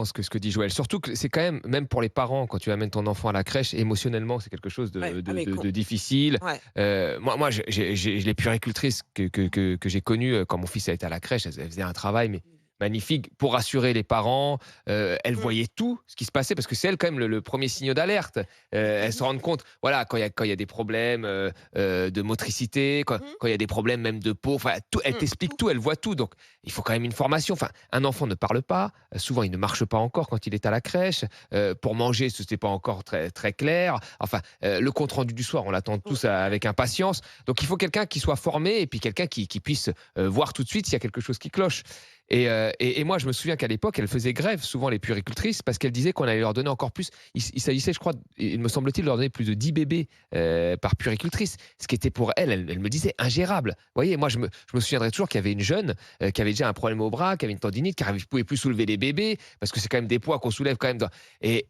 pense que ce que dit Joël. Surtout que c'est quand même pour les parents, quand tu amènes ton enfant à la crèche, émotionnellement, c'est quelque chose Ouais. Ah mais de difficile. ouais. Moi, j'ai les puéricultrices que j'ai connues quand mon fils a été à la crèche, elles faisaient un travail mais magnifique pour rassurer les parents. Elles Mmh. voyaient tout ce qui se passait parce que c'est elles quand même le 1er signaux d'alerte. Elles se rendent compte, voilà, quand il y a des problèmes, de motricité, Mmh. quand il y a des problèmes même de peau, enfin tout, elles t'expliquent Tout. tout, elles voient tout. Donc il faut quand même une formation. Enfin, un enfant ne parle pas, souvent il ne marche pas encore quand il est à la crèche. Pour manger, ce n'est pas encore très clair. Enfin, le compte rendu du soir, on l'attend tous Ouais. avec impatience. Donc il faut quelqu'un qui soit formé et puis quelqu'un qui puisse voir tout de suite s'il y a quelque chose qui cloche. Et moi, je me souviens qu'à l'époque, elles faisaient grève, souvent les puéricultrices, parce qu'elles disaient qu'on allait leur donner encore plus. Il s'agissait, je crois, il me semble-t-il, de leur donner plus de 10 bébés par puéricultrice, ce qui était pour elle me disait ingérable. Vous voyez, moi, je me souviendrai toujours qu'il y avait une jeune qui avait déjà un problème au bras, qui avait une tendinite, qui ne pouvait plus soulever les bébés, parce que c'est quand même des poids qu'on soulève quand même. Et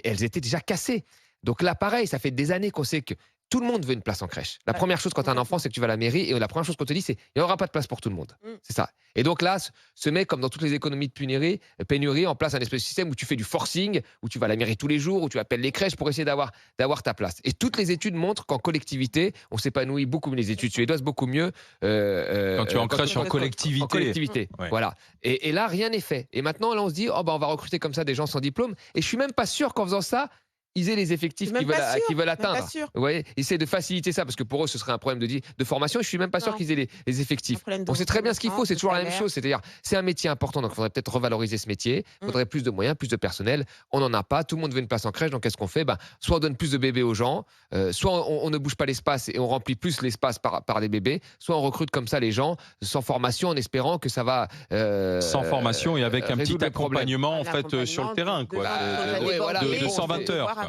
elles étaient déjà cassées. Donc là, pareil, ça fait des années qu'on sait que tout le monde veut une place en crèche. La Ouais, première chose quand tu as un enfant, complètement. c'est que tu vas à la mairie et la première chose qu'on te dit, c'est il n'y aura pas de place pour tout le monde. Mmh. C'est ça. Et donc là, se met, comme dans toutes les économies de pénurie, en place un espèce de système où tu fais du forcing, où tu vas à la mairie tous les jours, où tu appelles les crèches pour essayer d'avoir ta place. Et toutes les études montrent qu'en collectivité, on s'épanouit beaucoup mieux, les études suédoises, beaucoup mieux Quand tu es en quand crèche en en collectivité. collectivité. Ouais. Voilà. Et là, rien n'est fait. Et maintenant, là, on se dit, oh, bah, on va recruter comme ça des gens sans diplôme. Et je suis même pas sûr qu'en faisant ça, ils aient les effectifs Même pas sûr, qu'ils veulent même pas atteindre. sûr. Vous voyez, essayer de faciliter ça parce que pour eux, ce serait un problème de formation. Et je suis même pas sûr Non, qu'ils aient les un effectifs. problème de On sait très bien ce qu'il faut, reconnaissance, c'est de toujours la même salaire. chose. C'est-à-dire, c'est un métier important, donc il faudrait peut-être revaloriser ce métier. Il Mmh. faudrait plus de moyens, plus de personnel. On n'en a pas. Tout le monde veut une place en crèche. Donc qu'est-ce qu'on fait? Ben, soit on donne plus de bébés aux gens, soit on ne bouge pas l'espace et on remplit plus l'espace par des bébés, soit on recrute comme ça les gens sans formation en espérant que ça va Sans formation et avec un petit résoudre les problèmes. accompagnement en Un fait sur le accompagnement terrain, de quoi. gens qui sont déjà ouais, voilà, De mais bon, 120 débordés, heures, voire quoi.